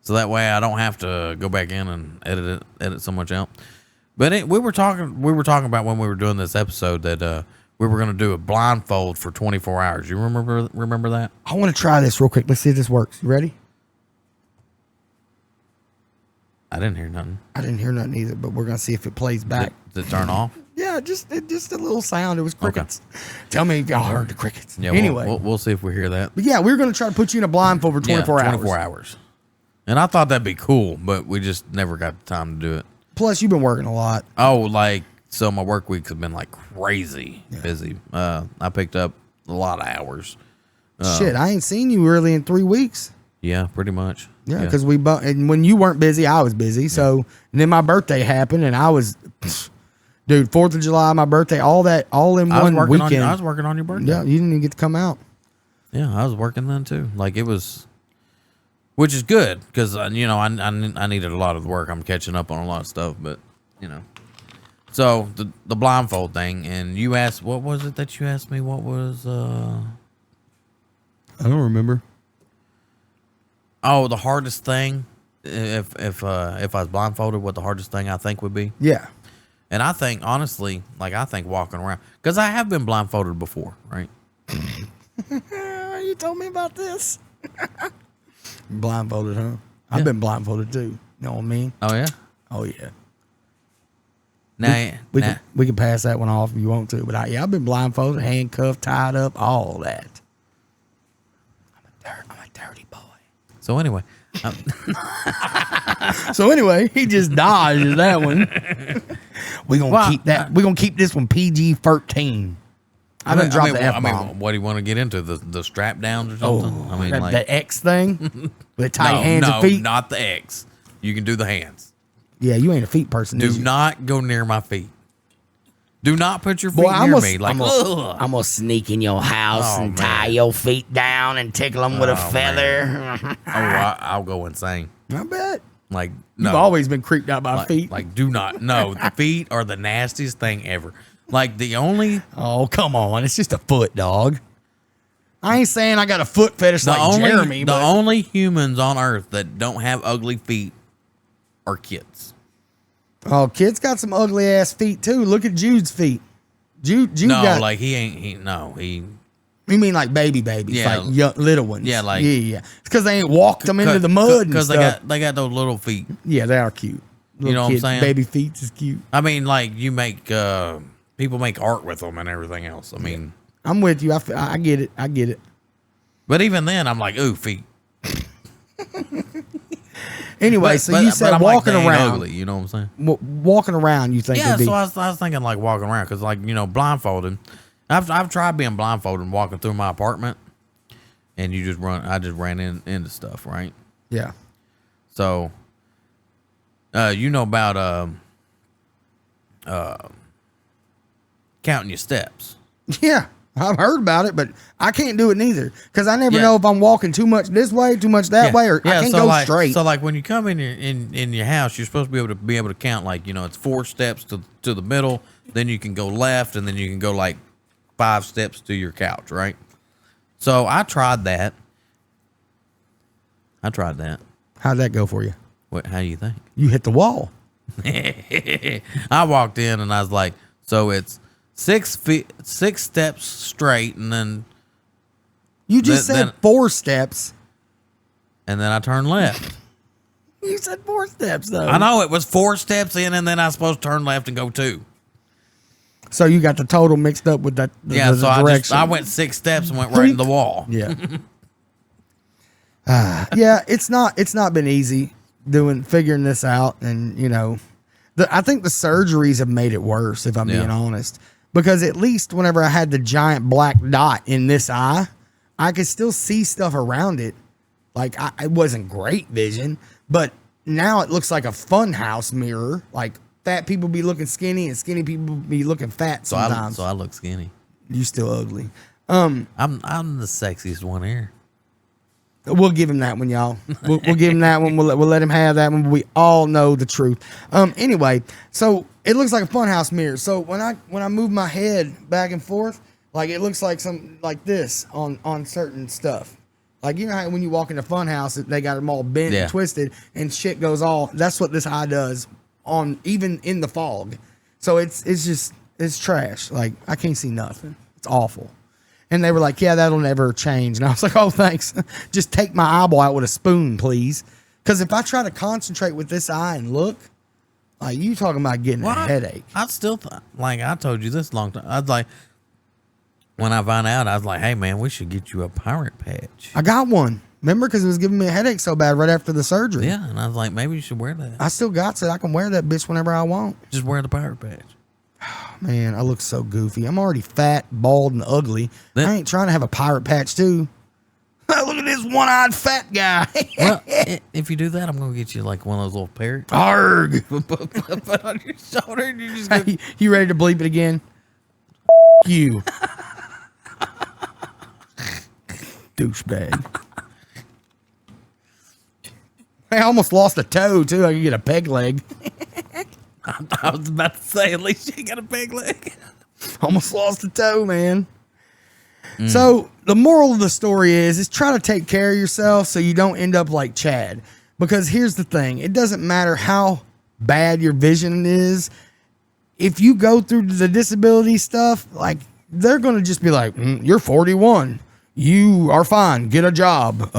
So that way I don't have to go back in and edit so much out. But we were talking about when we were doing this episode that we were going to do a blindfold for 24 hours. You remember that? I want to try this real quick. Let's see if this works. You ready? I didn't hear nothing. I didn't hear nothing either, but we're going to see if it plays back. Did it turn off? Yeah, just a little sound. It was crickets. Okay. Tell me if y'all heard the crickets. Yeah, anyway. We'll see if we hear that. But yeah, we're going to try to put you in a blindfold for 24 hours. 24 hours. And I thought that'd be cool, but we just never got the time to do it. Plus, you've been working a lot. Oh, so my work weeks have been like crazy busy. I picked up a lot of hours. Shit, I ain't seen you really in 3 weeks. Yeah, pretty much. Yeah, because and when you weren't busy, I was busy. So and then my birthday happened, and I was, dude, 4th of July, my birthday, all in one weekend. I was working on your birthday. Yeah, you didn't even get to come out. Yeah, I was working then too. Like it was, which is good because I needed a lot of work. I'm catching up on a lot of stuff, but So the blindfold thing, and you asked, what was it that you asked me? What was I don't remember. Oh, the hardest thing, if I was blindfolded, what the hardest thing I think would be? Yeah. And I think, honestly, I think walking around, because I have been blindfolded before, right? You told me about this. Blindfolded, huh? I've been blindfolded too. You know what I mean? Oh, yeah? Oh, yeah. We can pass that one off if you want to, but I've been blindfolded, handcuffed, tied up, all that. I'm a dirty boy. So anyway, he just dodged that one. We're gonna keep this one PG-13. I done dropped the F-bomb. What do you want to get into? The strap downs or something? Oh, the X thing with tight hands and feet. No, not the X. You can do the hands. Yeah, you ain't a feet person. Do not go near my feet. Do not put your feet near me. I'm gonna sneak in your house and tie your feet down and tickle them with a feather. I'll go insane. I bet. No. You've always been creeped out by feet. Do not. No, the feet are the nastiest thing ever. The only. Oh, come on. It's just a foot, dog. I ain't saying I got a foot fetish Jeremy. The only humans on earth that don't have ugly feet are kids. Oh, kids got some ugly ass feet too. Look at Jude's feet. Jude You mean like babies, yeah, young, little ones? Yeah, yeah. It's because they ain't walked them into the mud and stuff. they got those little feet. Yeah, they are cute. You know what I'm saying? Baby feet is cute. I mean, you make people make art with them and everything else. I mean, I'm with you. I get it. I get it. But even then, I'm like, ooh, feet. Anyway, you said walking around. Ugly, you know what I'm saying? Walking around, you think? Yeah, so I was thinking walking around because blindfolded. I've tried being blindfolded and walking through my apartment, and I just ran into stuff, right? Yeah. So, about counting your steps. Yeah. I've heard about it, but I can't do it neither because I never know if I'm walking too much this way, too much that way, or I can't go straight. So when you come in your house, you're supposed to be able to count it's 4 steps to the middle, then you can go left, and then you can go 5 steps to your couch, right? So I tried that. How'd that go for you? How do you think? You hit the wall. I walked in and I was like, so it's 6 steps straight, and then you just said 4 steps, and then I turned left. You said 4 steps though. I know it was 4 steps in, and then I was supposed to turn left and go 2. So you got the total mixed up with that. Yeah, so I went 6 steps and went right in the wall. Yeah. Yeah, it's not been easy. figuring this out, and I think the surgeries have made it worse, if I'm being honest, because at least whenever I had the giant black dot in this eye, I could still see stuff around it. Like it wasn't great vision, but now it looks like a funhouse mirror. Like fat people be looking skinny and skinny people be looking fat sometimes. So I look skinny. You still ugly. I'm the sexiest one here. We'll give him that one, y'all. We'll give him that one. We'll let him have that one. But we all know the truth. Anyway, so it looks like a funhouse mirror. So when I move my head back and forth, like it looks like something like this on certain stuff. Like how when you walk in a funhouse, they got them all bent and twisted, and shit goes all. That's what this eye does even in the fog. So it's trash. Like I can't see nothing. It's awful. And they were like, yeah, that'll never change. And I was like, oh, thanks. Just take my eyeball out with a spoon, please. Because if I try to concentrate with this eye and look, like you talking about getting a headache. I still, like I told you this long time. I was like, when I found out, I was like, hey, man, we should get you a pirate patch. I got one. Remember? Because it was giving me a headache so bad right after the surgery. Yeah. And I was like, maybe you should wear that. I still got it. I can wear that bitch whenever I want. Just wear the pirate patch. Man, I look so goofy. I'm already fat, bald, and ugly. I ain't trying to have a pirate patch, too. Look at this one-eyed fat guy. Well, if you do that, I'm going to get you like one of those little parrots. Arg. Put on your shoulder and you just Hey, you ready to bleep it again? You. Douchebag. I almost lost a toe, too. I could get a peg leg. I was about to say, at least you got a peg leg. Almost lost a toe, man. So the moral of the story is try to take care of yourself so you don't end up like Chad. Because here's the thing. It doesn't matter how bad your vision is. If you go through the disability stuff, like they're going to just be like, you're 41. You are fine. Get a job.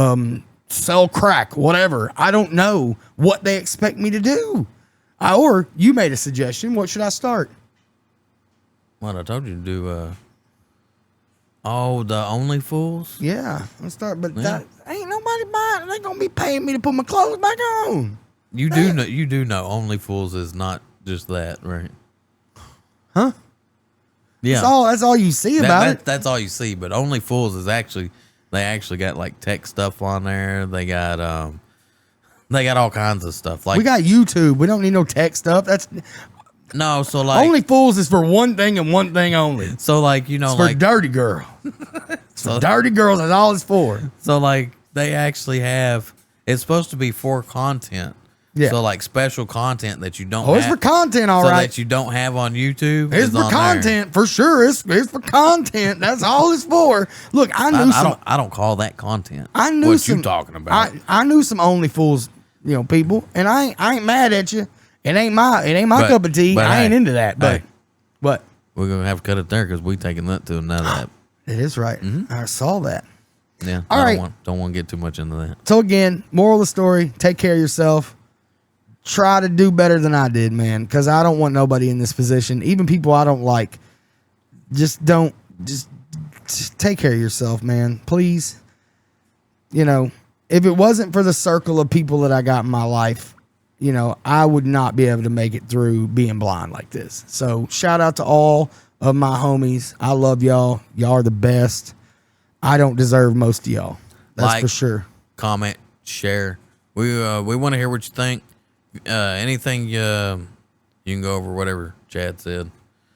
Sell crack, whatever. I don't know what they expect me to do. Or you made a suggestion. What should I start? What I told you to do, the Only Fools? Yeah, let's start. But that ain't nobody buying. They gonna be paying me to put my clothes back on. You do know Only Fools is not just that, right? Huh? Yeah. That's all you see about it. That's all you see. But Only Fools is they actually got like tech stuff on there. They got all kinds of stuff. Like we got YouTube. We don't need no tech stuff. No, so like Only Fools is for one thing and one thing only. So like it's for dirty girl. It's for dirty girls. That's all it's for. So like they actually have. It's supposed to be for content. Yeah. So like special content that you don't. It's for content, all right. That you don't have on YouTube. It's for content for sure. It's for content. That's all it's for. Look, I don't call that content. I knew what you talking about. I knew some Only Fools, people, and I ain't mad at you. It ain't my cup of tea. I ain't into that. But what? We're gonna have to cut it there because we taking that to another app. It is right. Mm-hmm. I saw that. Yeah. All right. Don't want to get too much into that. So again, moral of the story: take care of yourself. Try to do better than I did, man. Because I don't want nobody in this position. Even people I don't like. Just take care of yourself, man. Please. If it wasn't for the circle of people that I got in my life, I would not be able to make it through being blind like this. So shout out to all of my homies. I love y'all. Y'all are the best. I don't deserve most of y'all. That's for sure. Comment, share. We want to hear what you think. Anything you can go over whatever Chad said.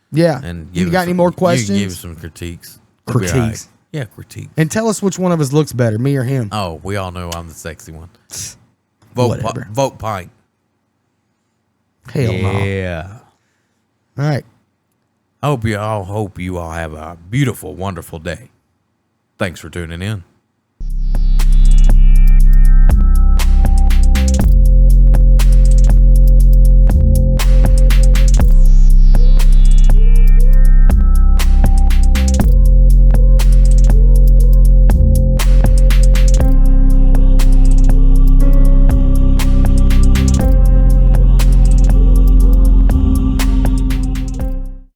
Yeah. And you got any more questions? You can give some critiques. Critiques. Yeah, critiques. And tell us which one of us looks better, me or him. Oh, we all know I'm the sexy one. Vote Pike. Hell no. Yeah. All right. Hope you all have a beautiful, wonderful day. Thanks for tuning in.